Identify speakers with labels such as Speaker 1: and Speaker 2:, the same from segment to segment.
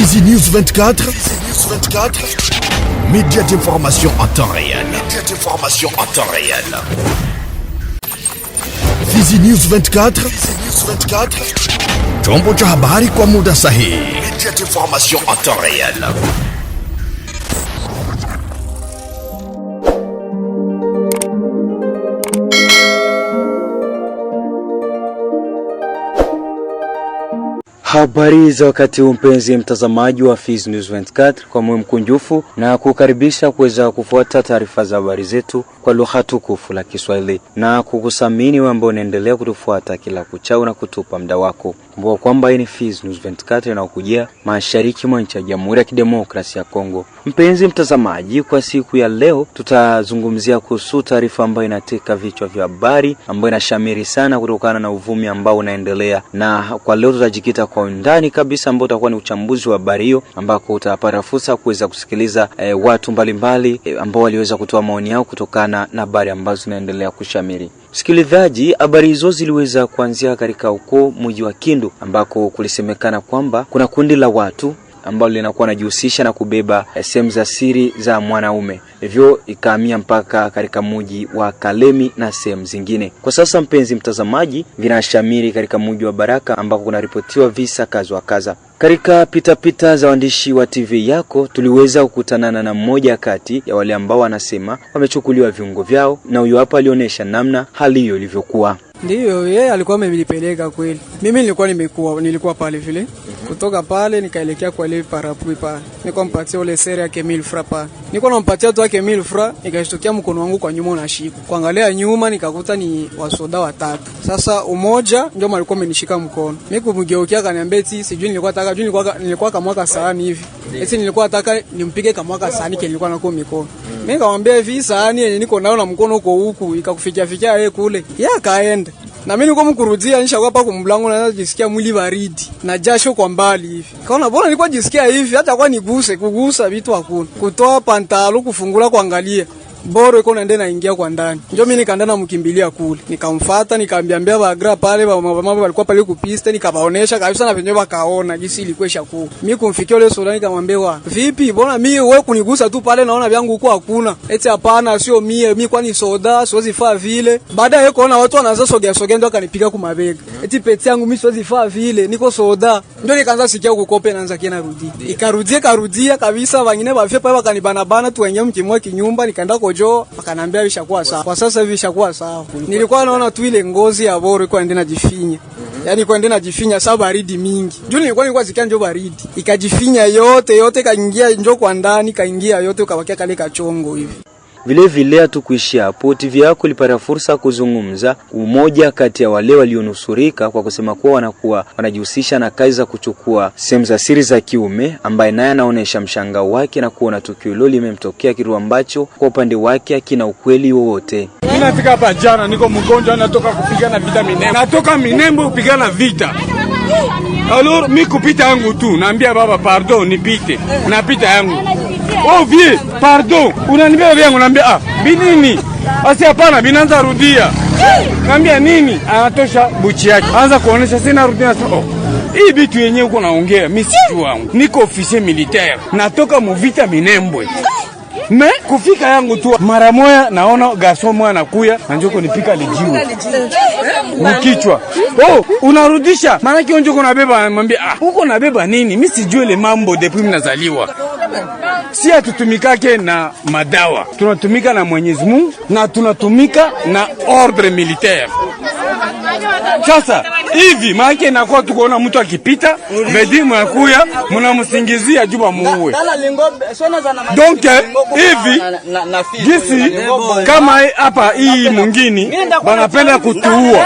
Speaker 1: Fizi News 24, média d'information en temps réel. Fizi News 24, chombo cha habari kwa muda sahihi. Média d'information en temps réel.
Speaker 2: Habari za wakati mpenzi mtazamaji wa Fizi News 24, kwa moyo mkunjufu na kukaribisha kuweza kufuata taarifa za habari zetu kwa lugha tukufu la Kiswahili na kukusamini wewe ambao unaendelea kutufuata kila kuchao na kutupa muda wako. Kumbuka kwamba hii ni Fizi News 24 inakujia mashariki mwa nchi ya Jamhuri ya Kidemokrasia ya Kongo. Mpenzi mtazamaji, kwa siku ya leo tutazungumzia kuhusu taarifa ambayo inateka vichwa vya habari ambayo inashamiri sana kutokana na uvumi ambao unaendelea, na kwa leo tutajikita kwa undani kabisa ambao utakuwa ni uchambuzi wa habari hiyo, ambako utapata fursa kuweza kusikiliza watu mbalimbali ambao waliweza kutoa maoni yao kutokana na habari ambazo zinaendelea kushamiri. Msikilizaji, habari hizo ziliweza kuanzia katika ukoo mji wa Kindu, ambako kulisemekana kwamba kuna kundi la watu ambao linakuwa najihusisha na kubeba sehemu za siri za mwanaume, hivyo ikahamia mpaka katika mji wa Kalemi na sehemu zingine. Kwa sasa mpenzi mtazamaji, vinashamiri katika mji wa Baraka ambako kunaripotiwa visa kaza. Katika pitapita za waandishi wa TV yako tuliweza kukutanana na mmoja kati ya wale ambao wanasema wamechukuliwa viungo vyao, na huyo hapa alionyesha namna hali hiyo ilivyokuwa.
Speaker 3: Ndiyo, yeye alikuwa amenipeleka kweli. Mimi nilikuwa pale vile. Kutoka pale nikaelekea kwa ile parapui pale. Nilikuwa mpatia ile sere yake 1000 francs pale. Nilikuwa nampatia tu yake 1000 francs, nikashtukia mkono wangu kwa nyuma unashika. Kuangalia nyuma nikakuta ni wasoda watatu. Sasa umoja ndio alikuwa amenishika mkono. Mimi kumgeukia akaniambia eti sijui nilikuwa kama mwaka sahani hivi. Eti nilikuwa nataka nimpige kama mwaka sahani kile nilikuwa nako mikono. Mimi nikamwambia hivi sahani yenye niko nayo na mkono uko huku ikakufikia yeye kule. Yeye akaenda. Na mimi nilikuwa mkurudia nishakuwa hapa kwa mlango na najisikia mwili baridi na jasho kwa mbali hivi. Kaona bora nilikuwa jisikia hivi hata kwa kugusa vitu hakuna. Kutoa pantalo kufungula kuangalia. Boro iko naenda naingia kwa ndani. Ndio mimi nikaenda na mkimbilia kule. Nikamfuata nikamwambia bagra pale mama walikuwa pale kupiste, nikabaonesha kabisa na penyewe wakaona jinsi ilikuwa ishakuwa. Mimi kumfikia yule soda nikamwambia vipi bwana mimi wewe kunigusa tu pale naona vyangu huko hakuna. Eti hapana sio mimi kwani soda siwezi faa vile. Baada ya kuona watu wanaanza sogea ndo akanipiga kwa mabega. Eti peti yangu mimi siwezi faa vile niko soda. Ndio nikaanza sikia kukope naanza kiana rudi. Ikarudia kabisa wengine bafia pale wakanibana tuenye mkimwa kinyumba nikaenda jo akanambia vishakuwa sawa. Kwa sasa hivi vishakuwa sawa. Nilikuwa naona tu ile ngozi ya boro iko ndena jifinya. Yaani iko ndena jifinya sababu baridi mingi. Juu nilikuwa sikia njoo baridi. Ikajifinya yote kaingia njoo kwa ndani kaingia yote ukabakia kale kachongo hivi.
Speaker 2: Vile hatukuishia hapo. TV yako ilipata fursa kuzungumza umoja kati ya wale walionusurika kwa kusema kuwa wanakuwa wanajihusisha na kazi za kuchukua sehemu za siri za kiume, ambaye naye anaonesha mshangao wake na kuona tukio hilo limemtokea kitu ambacho kwa upande wake hakina ukweli wowote.
Speaker 4: Mimi nafika hapa jana niko mgonjwa natoka kupigana vita Minembwe. Natoka Minembwe kupigana vita. Alors mimi kupita yangu tu naambia baba pardon nipite. Napita yangu. Oh vie, pardon. Unaniambia vyangu naambia binini? Asi hapana binaanza rudia. Naambia nini? Anatosha buchi yake. Anza kuonesha sina rudia sasa. Hii vitu yenyewe uko naongea mimi sijui wangu. Niko officier militaire. Natoka mu vita Minembwe. Me kufika yangu tu mara moja naona gaso mwa anakuya na njoko nipika lijiwe mkichwa. Unarudisha maana kio njoko nabeba, anamwambia uko nabeba nini? Mimi sijui ile mambo depuis mimi nazaliwa. Si atutumikake na madawa, tunatumika na Mwenyezi Mungu na tunatumika na ordre militaire. Sasa hivi maana inakuwa tukoona mtu akipita vedi mwakuya mnamsingizia juba muue. Donc hivi gisi kama hapa hii mwingine wanapenda kutuua.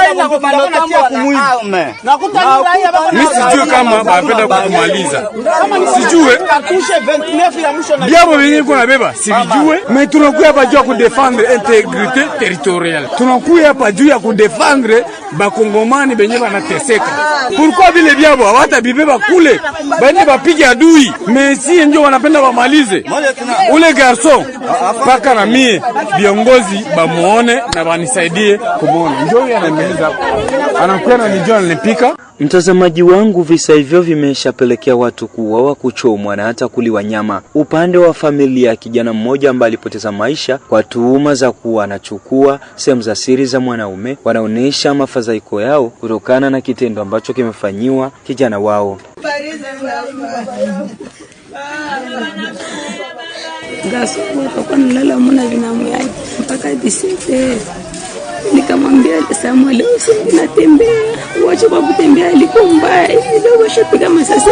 Speaker 4: Mimi sijui kama wanapenda kutumaliza. Sijue biabo wenyewe kuna beba sijue, mais tunakuya hapa juu ya kudefendre intégrité territoriale. Tunakuya hapa juu ya kudefendre bakongomani benye banateseka. Pourquoi vile biabo hawatabibeba kule baende bapige adui? Messi ndio wanapenda wamalize ule garçon paka na mie viongozi bamuone na banisaidie kumuona. Ndio yeye anamaliza anakuwa na nijua anapika
Speaker 2: Mtazamaji wangu, visa hivyo vimeshapelekea watu kuuawa, kuchomwa na hata kuliwa nyama. Upande wa familia ya kijana mmoja ambaye alipoteza maisha kwa tuhuma za kuwa anachukua sehemu za siri za mwanaume, wanaonesha mafadhaiko yao kutokana na kitendo ambacho kimefanyiwa kijana wao.
Speaker 5: Kwa nilala muna binamu yake mpaka disete. Nikamwambia Samuel, usiende natembea, uache kwa kutembea, liko mbaya. Leo washapiga masasi.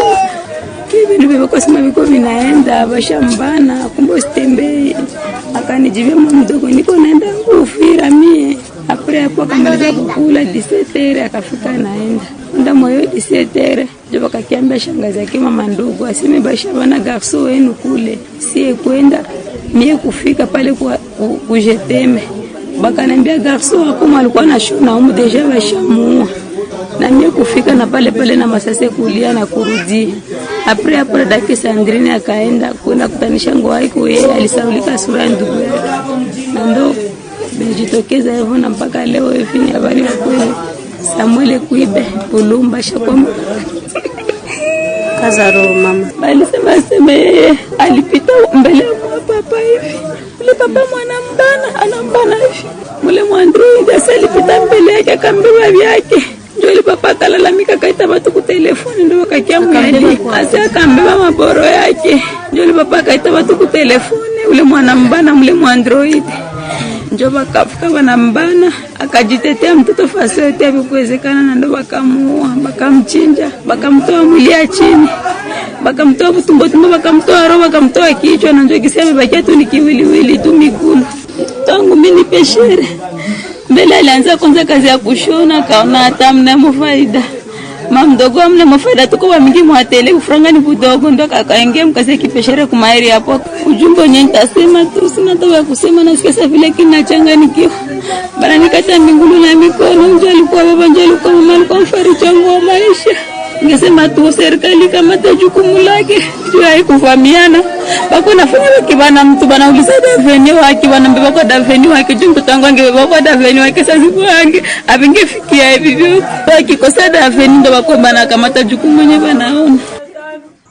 Speaker 5: Hivi ndivyo kwa sema viko vinaenda, washambana, kumbe usitembee. Akanijibia mama mdogo, niko naenda kufira mie. Apre hapo akamaliza kukula disetere, akafika naenda. Nda moyo disetere, ndio akakiambia shangazi yake mama ndogo, aseme basha bana garso wenu kule. Sie kwenda mie kufika pale kwa kujeteme. Bakanambia garso hapo alikuwa na shuna umu deja bashamua. Na mie kufika na pale na masase kulia na kurudi. Apre daki Sandrine akaenda kwenda kutanisha ngoa iko yeye alisaulika sura ndugu yake. Na ndo benjitokeza hivyo na mpaka leo hivi ni habari ya kweli. Samuel kuibe ulumba shakoma. Kazaro mama. Bali sema yeye alipita mbele kwa papa hivi. Ule papa anambana hivi. Ule Android alipita mbele yake akambeba vyake. Ndio ile papa kalalamika kaita watu ku telefoni ndio akakiamkali. Asa akambeba maboro yake. Ndio ile papa kaita watu ku telefoni ule ule Android. Ndio bakafika wanambana akajitetea mtoto fasi yote hakuwezekana na ndio bakamuua, bakamchinja, bakamtoa mwili chini. Bakamtoa tumbo, bakamtoa roho, bakamtoa kichwa na ndio kisema bakia tu ni kiwiliwili tu miguu. Tangu mimi peshere. Mbele alianza kwanza kazi ya kushona, kaona hata mna faida. Mama mdogo amna mafaida tuko wa mingi mwatele ufranga ni budogo ndo akaingia mkaze kipeshere kumairi hapo. Ujumbe wenyewe nitasema tu sina tawa kusema na sikasa vile kinachanganikiwa. Bana nikata mingulu na mikono ndio alikuwa baba ndio alikuwa mama alikuwa mfariji wangu wa maisha. Ningesema tu serikali kama jukumu lake ndio haikufahamiana. Bako nafanya wakibana mtu bana uliza daveni wake bana mbeba kwa daveni wake mtoto wangu angebeba kwa daveni wake sasa wange abingefikia hivyo wakikosa daveni ndio bako bana kamata jukumu mwenyewe banaona.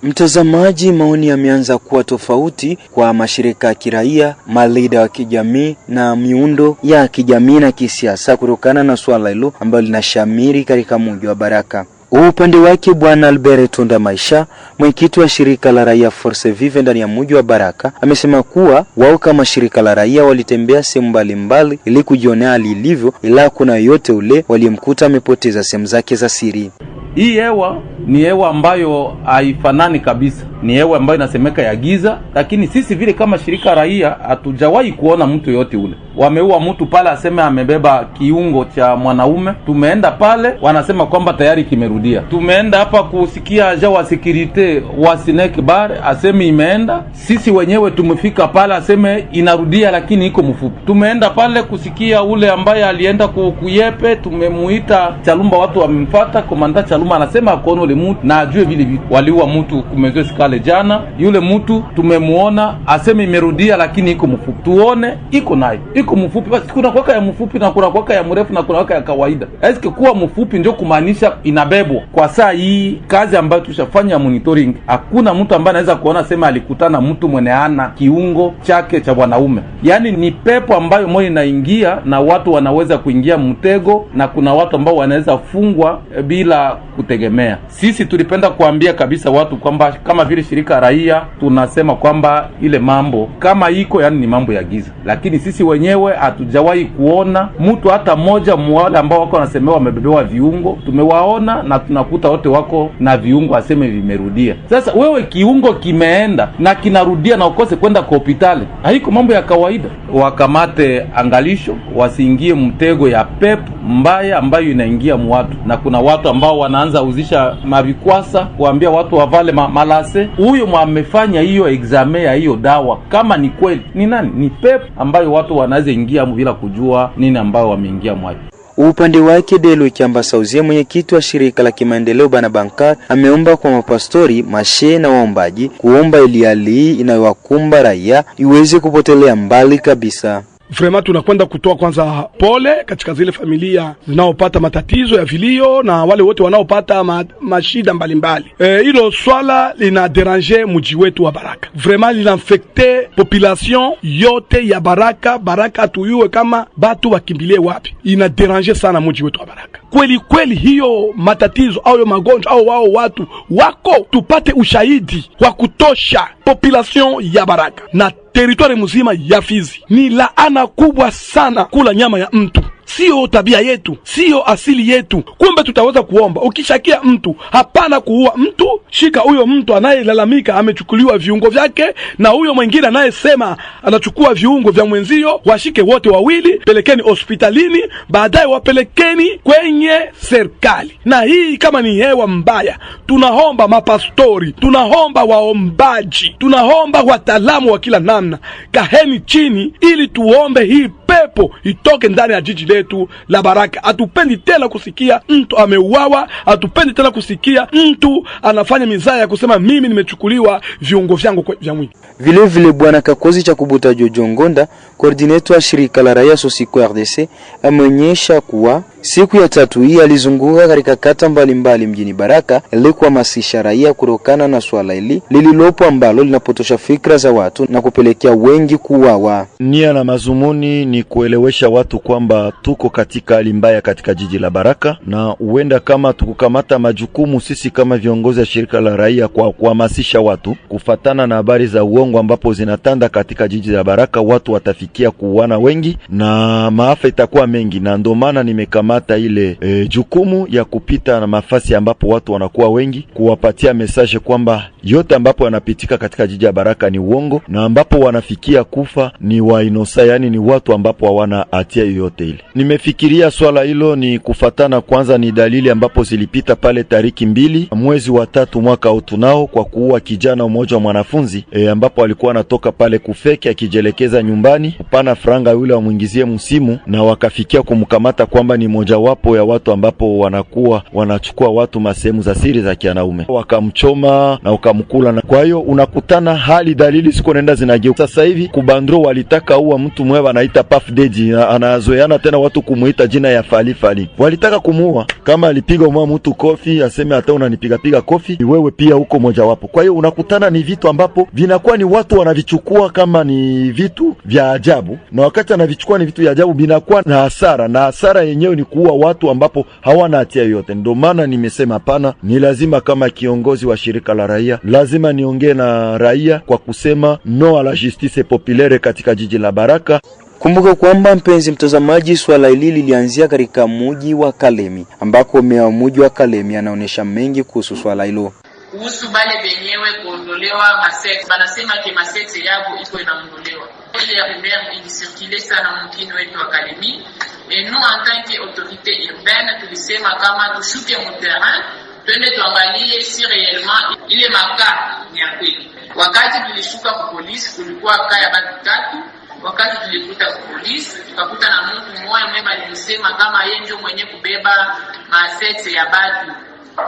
Speaker 2: Mtazamaji, maoni yameanza kuwa tofauti kwa mashirika ya kiraia, malida wa kijamii na miundo ya kijamii na kisiasa kutokana na swala hilo ambalo linashamiri katika mji wa Baraka. Upande wake Bwana Albert Tunda Maisha, mwenyekiti wa shirika la raia Force Vive ndani ya mji wa Baraka, amesema kuwa wao kama shirika la raia walitembea sehemu mbalimbali ili kujionea hali ilivyo, ila kuna yote ule walimkuta amepoteza sehemu zake za siri.
Speaker 6: Hii hewa ni hewa ambayo haifanani kabisa. Ni hewa ambayo inasemeka ya giza, lakini sisi vile kama shirika raia hatujawahi kuona mtu yote ule. Wameua mtu pale aseme amebeba kiungo cha mwanaume. Tumeenda pale wanasema kwamba tayari kimerudia. Tumeenda hapa kusikia aja wa security wa Snake Bar aseme imeenda. Sisi wenyewe tumefika pale aseme inarudia lakini iko mfupi. Tumeenda pale kusikia ule ambaye alienda kuyepe, tumemuita Chalumba, watu wamemfuata komanda Chalumba anasema akono le mtu na ajue vile waliua mtu kumezo skale jana. Yule mtu tumemuona aseme imerudia lakini iko mfupi. Tuone iko nayo. Iko mfupi basi kuna kwaka ya mfupi na kuna kwaka ya mrefu na kuna kwaka ya kawaida. Eske kuwa mfupi ndio kumaanisha inabebwa. Kwa saa hii kazi ambayo tushafanya monitoring, hakuna mtu ambaye anaweza kuona sema alikutana mtu mwenye ana kiungo chake cha wanaume. Yaani ni pepo ambayo moyo inaingia na watu wanaweza kuingia mtego na kuna watu ambao wanaweza fungwa bila kutegemea. Sisi tulipenda kuambia kabisa watu kwamba kama vile shirika raia tunasema kwamba ile mambo kama iko yani ni mambo ya giza. Lakini sisi wenyewe hatujawahi kuona mtu hata mmoja mwale ambao wako wanasemewa wamebebewa viungo. Tumewaona na tunakuta wote wako na viungo aseme vimerudia. Sasa wewe kiungo kimeenda na kinarudia na ukose kwenda kwa hospitali. Haiko mambo ya kawaida. Wakamate angalisho, wasiingie mtego ya pepo mbaya ambayo inaingia mwatu. Na kuna watu ambao wanaanza uzisha mavikwasa kuambia watu wavale malase. Huyo mwamefanya hiyo examen ya hiyo dawa kama ni kweli ni nani? Ni pepo ambayo watu wanaweza ingia bila kujua nini ambayo wameingia mwapi.
Speaker 2: Upande wake Delo Kiamba Sauzie, mwenyekiti wa shirika la kimaendeleo Bana Bankar, ameomba kwa mapastori, mashe na waombaji kuomba ili hali inayowakumba raia iweze kupotelea mbali kabisa.
Speaker 7: Vraiment tunakwenda kutoa kwanza pole katika zile familia zinaopata matatizo ya vilio na wale wote wanaopata mashida mbalimbali. Hilo swala lina déranger mji wetu wa Baraka. Vraiment linainfecte population yote ya Baraka. Baraka tuyue kama batu wakimbilie wapi. Ina déranger sana mji wetu wa Baraka. Kweli hiyo matatizo au magonjwa au wao watu wako, tupate ushahidi wa kutosha. Population ya Baraka na territoire mzima ya Fizi ni laana kubwa sana kula nyama ya mtu. Sio tabia yetu, sio asili yetu. Kumbe tutaweza kuomba, ukishakia mtu hapana kuua mtu, shika huyo mtu anayelalamika amechukuliwa viungo vyake na huyo mwingine anayesema anachukua viungo vya mwenzio, washike wote wawili, pelekeni hospitalini, baadaye wapelekeni kwenye serikali. Na hii kama ni hewa mbaya, tunaomba mapastori, tunaomba waombaji, tunaomba wataalamu wa kila namna, kaheni chini ili tuombe hii pepo itoke ndani ya jiji letu la Baraka. Hatupendi tena kusikia mtu ameuawa, hatupendi tena kusikia mtu anafanya mizaa ya kusema mimi nimechukuliwa viungo vyangu vya mwili.
Speaker 2: Vile bwana Kakozi cha Kubuta Jojo Ngonda, coordinator wa shirika la raia Sosiko RDC, ameonyesha kuwa siku ya tatu hii alizunguka katika kata mbalimbali mjini Baraka ili kuhamasisha raia kutokana na swala hili lililopo ambalo linapotosha fikra za watu na kupelekea wengi kuuawa.
Speaker 8: Nia na mazumuni ni kuelewesha watu kwamba tuko katika hali mbaya katika jiji la Baraka, na huenda kama tukukamata majukumu sisi kama viongozi wa shirika la raia kwa kuhamasisha watu kufatana na habari za uongo ambapo zinatanda katika jiji la Baraka, watu watafikia kuuana wengi na maafa itakuwa mengi. Na ndio maana nimekamata ile jukumu ya kupita na mafasi ambapo watu wanakuwa wengi, kuwapatia message kwamba yote ambapo yanapitika katika jiji la Baraka ni uongo, na ambapo wanafikia kufa ni wainosa, yani ni watu ambapo hawana hatia yoyote ile. Nimefikiria swala hilo ni kufatana kwanza ni dalili ambapo zilipita pale tariki 2 mwezi wa 3 mwaka utunao kwa kuua kijana mmoja wa mwanafunzi ambapo alikuwa anatoka pale kufeki akijelekeza nyumbani upana franga yule wamuingizie msimu, na wakafikia kumkamata kwamba ni moja wapo ya watu ambapo wanakuwa wanachukua watu masehemu za siri za kianaume, wakamchoma na ukamkula. Na kwa hiyo unakutana hali dalili siko nenda zinageuka. Sasa hivi kubandro walitaka uwa mtu mwewe anaita Puff Daddy, anazoeana tena watu kumuita jina ya Fali. Walitaka kumuua, kama alipiga mtu kofi aseme hata unanipiga kofi wewe pia huko moja wapo. Kwa hiyo unakutana ni vitu ambapo vinakuwa ni watu wanavichukua kama ni vitu vya ajabu, na wakati anavichukua ni vitu vya ajabu binakuwa na hasara, na hasara yenyewe ni kuua watu ambapo hawana hatia yoyote. Ndio maana nimesema hapana, ni lazima kama kiongozi wa shirika la raia lazima niongee na raia kwa kusema no à la justice populaire katika jiji la Baraka.
Speaker 2: Kumbuka kwamba mpenzi mtazamaji, swala hili lilianzia katika mji wa Kalemi ambako meya wa mji wa Kalemi anaonesha mengi kuhusu swala hilo.
Speaker 9: Kuhusu bale benyewe kuondolewa masex, banasema ke masex yabo iko inaondolewa. Ile ya rumeur ilisirkule sana mkini wetu wa Kalemi. Et nous en tant que autorité urbaine tulisema kama tushuke mu terrain, twende tuangalie si réellement ile maka ni ya kweli. Wakati tulishuka kwa polisi kulikuwa kaya batu 3. Wakati tulikuta polisi tukakuta na mtu mmoja mwema alisema kama yeye ndio mwenye kubeba masete ya batu.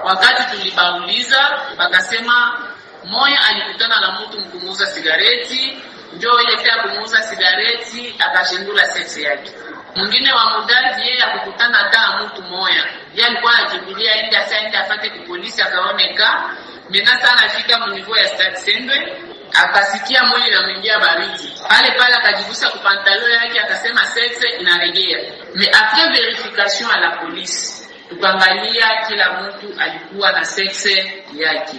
Speaker 9: Wakati tulibauliza wakasema moya alikutana na mtu mkumuuza sigareti, ndio ile pia kumuuza sigareti akashindula sete yake. Mwingine wa mudazi yeye akukutana hata mtu moya, yeye alikuwa anakimbilia aende afate kwa polisi, akaoneka mena sana afika mnivo ya Stade Sendwe, akasikia mwili unamwingia baridi. Pale akajigusa kwa pantalo yake akasema sexe inaregea. Mais après vérification à la police, tukaangalia kila mtu alikuwa na sexe yake.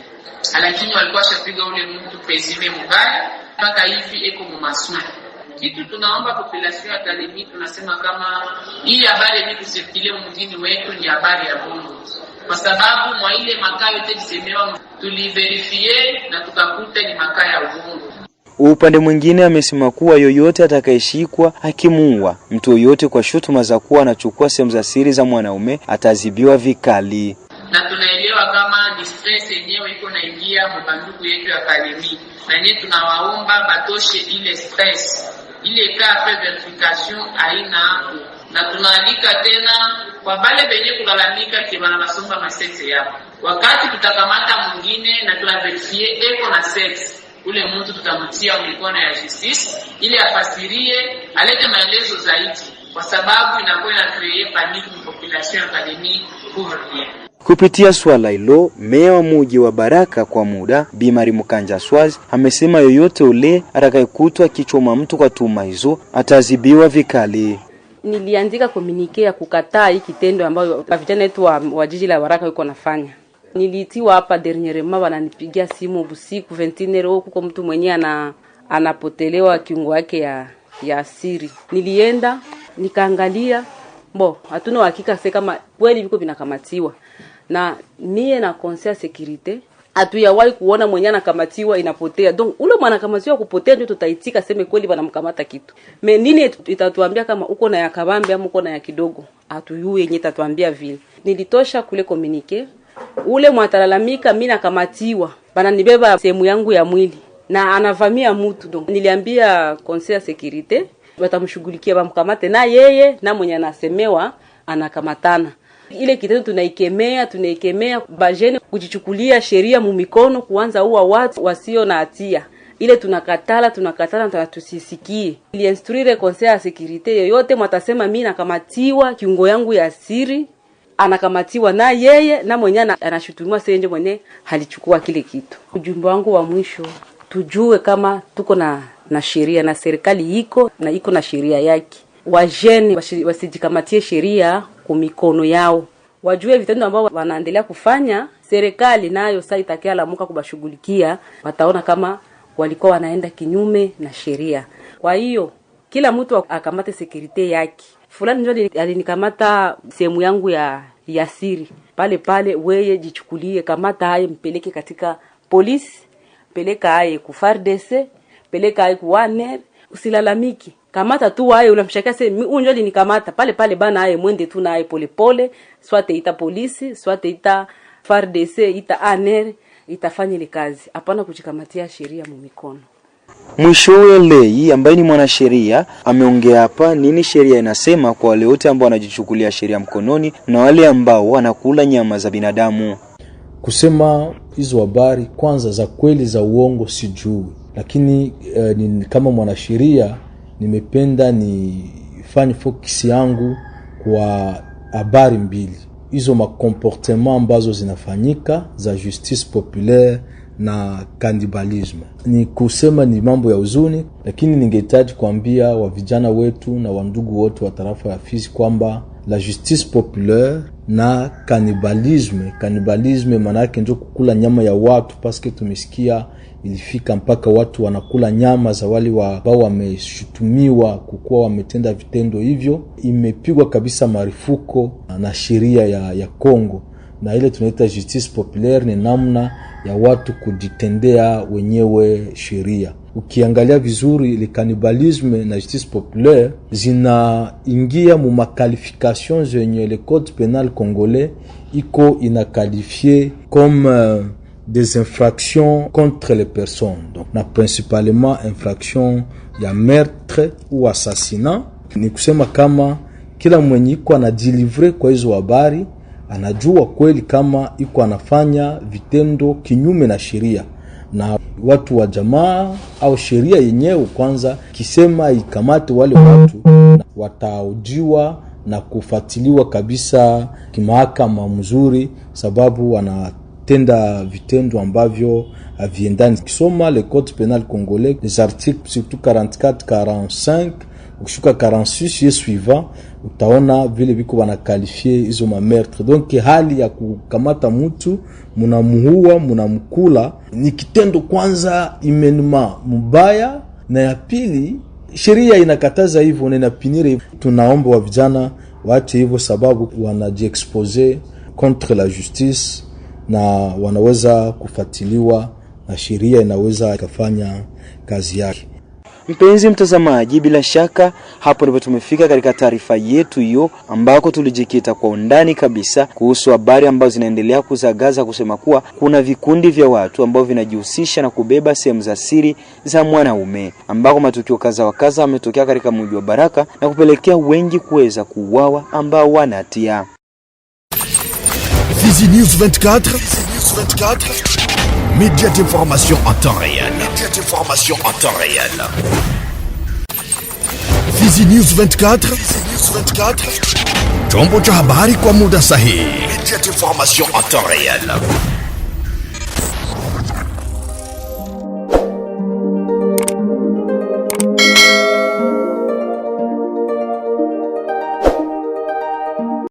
Speaker 9: Lakini walikuwa shapiga ule mtu pezime mbaya mpaka hivi eko mumasu. Kitu tunaomba population ya Kalemi, tunasema kama hii habari ni kusirkile mjini wetu ni habari ya bongo. Kwa sababu mwa ile makaa yote disemewa tuliverifie na tukakuta ni makaa ya uongo.
Speaker 2: Upande mwingine amesema kuwa yoyote atakayeshikwa akimuua mtu yoyote kwa shutuma za kuwa anachukua sehemu za siri za mwanaume atazibiwa vikali.
Speaker 9: Na tunaelewa kama ni stress yenyewe iko naingia mbanduku yetu ya Kalemi, na nyinyi tunawaomba batoshe ile stress, ile kafe verification haina hapo. Na tunaalika tena kwa bale benye kulalamika kibana nasomba masete yao, wakati tutakamata mwingine na tunaverifie eko na sex ule mtu tutamtia mikono ya justice ili afasirie, alete maelezo zaidi, kwa sababu inakuwa ina create panic in population academy pour rien.
Speaker 2: Kupitia swala hilo, meya wa mji wa Baraka kwa muda Bi Marie Mukanja Swaz amesema yoyote ule atakayekutwa kichoma mtu kwa tuhuma hizo ataadhibiwa vikali.
Speaker 10: Niliandika komunike ya kukataa hiki kitendo ambayo vijana wetu wa jiji la Baraka yuko nafanya. Nilitiwa hapa dernièrement, wananipigia simu usiku 21h, kuko mtu mwenye anapotelewa kiungo yake ya siri. Nilienda nikaangalia, hatuna uhakika kama kweli viko vinakamatiwa. Na mie na conseil sécurité hatuyawahi kuona mwenye anakamatiwa inapotea. Donc ule mwana kamatiwa kupotea ndio tutaitika sema kweli wanamkamata kitu. Me nini itatuambia kama uko na ya kabambe ama uko na ya kidogo? Hatuyui yenye itatuambia vile. Nilitosha kule communiquer. Ule mwatalalamika mimi nakamatiwa. Bana nibeba sehemu yangu ya mwili na anavamia mtu. Donc niliambia conseil sécurité watamshughulikia bamkamate na yeye na mwenye anasemewa anakamatana. Ile kitendo tunaikemea bajeni kujichukulia sheria mu mikono, kuanza huwa watu wasio na hatia. Ile tunakatala na tusisikie. Ili instruire conseil ya sécurité yoyote mwatasema mimi nakamatiwa kiungo yangu ya siri, anakamatiwa na yeye na mwenye anashutumiwa senje mwenye halichukua kile kitu. Ujumbe wangu wa mwisho, tujue kama tuko na sheria na serikali iko na sheria yake. Wajeni wasijikamatie sheria kwa mikono yao. Wajue vitendo ambao wanaendelea kufanya, serikali nayo sasa itakia lamuka kubashughulikia, wataona kama walikuwa wanaenda kinyume na sheria. Kwa hiyo kila mtu akamate security yake. Fulani ndio alinikamata sehemu yangu ya siri. Pale wewe jichukulie, kamata haye mpeleke katika polisi, peleka haye ku FARDC, peleka haye ku ANR, usilalamiki. Kamata tu haye unamshakia sema huyu ndio alinikamata, pale bana haye mwende tu naye pole, swate ita polisi, swate ita FARDC, ita ANR, itafanya ile kazi. Hapana kujikamatia sheria mu mikono.
Speaker 2: Mwishowe Lei ambaye ni mwanasheria ameongea hapa nini sheria inasema kwa wale wote ambao wanajichukulia sheria mkononi na wale ambao wanakula nyama za binadamu.
Speaker 11: Kusema hizo habari kwanza za kweli za uongo sijui, lakini kama mwanasheria nimependa nifanye focus yangu kwa habari mbili. Hizo makomportement ambazo zinafanyika za justice populaire na cannibalisme. Ni kusema ni mambo ya huzuni, lakini ningehitaji kuambia wa vijana wetu na wandugu wote wa tarafa ya Fizi kwamba la justice populaire na cannibalisme maana yake ndio kukula nyama ya watu, paske tumesikia ilifika mpaka watu wanakula nyama za wale ambao wameshutumiwa kukuwa wametenda vitendo hivyo. Imepigwa kabisa marufuku na sheria ya Kongo, na ile tunaita justice populaire ni namna ya watu kujitendea wenyewe sheria. Ukiangalia vizuri ile cannibalisme na justice populaire zinaingia mu makalification zenye le code pénal congolais iko inaqualifié comme des infractions contre les personnes, donc na principalement infraction ya meurtre ou assassinat. Ni kusema kama kila mwenye iko anadilivre kwa hizo habari anajua kweli kama iko anafanya vitendo kinyume na sheria, na watu wa jamaa au sheria yenyewe kwanza kisema ikamate wale watu wataujiwa na kufuatiliwa kabisa kimahakama mzuri, sababu wanatenda vitendo ambavyo haviendani. Kisoma le code pénal congolais, les articles surtout 44, 45 ukishuka 46 et suivant, utaona vile biko wanakalifie hizo ma meurtre. Donc hali ya kukamata mtu munamuua munamkula ni kitendo kwanza imenuma mbaya, na ya pili sheria inakataza hivyo na inapinire. Tunaomba wa vijana waache hivyo, sababu wanajiexpose contre la justice na wanaweza kufuatiliwa na sheria inaweza kufanya kazi yake.
Speaker 2: Mpenzi mtazamaji, bila shaka hapo ndipo tumefika katika taarifa yetu hiyo ambako tulijikita kwa undani kabisa kuhusu habari ambazo zinaendelea kuzagaza kusema kuwa kuna vikundi vya watu ambao vinajihusisha na kubeba sehemu za siri za mwanaume, ambako matukio kadha wa kadha yametokea katika mji wa Baraka na kupelekea wengi kuweza kuuawa ambao wanatia.
Speaker 1: Fizi News 24. Média d'information en temps réel. Média d'information en temps réel. Fizi News 24. Fizi News 24. Chombo cha habari kwa muda sahihi. Média d'information en temps réel.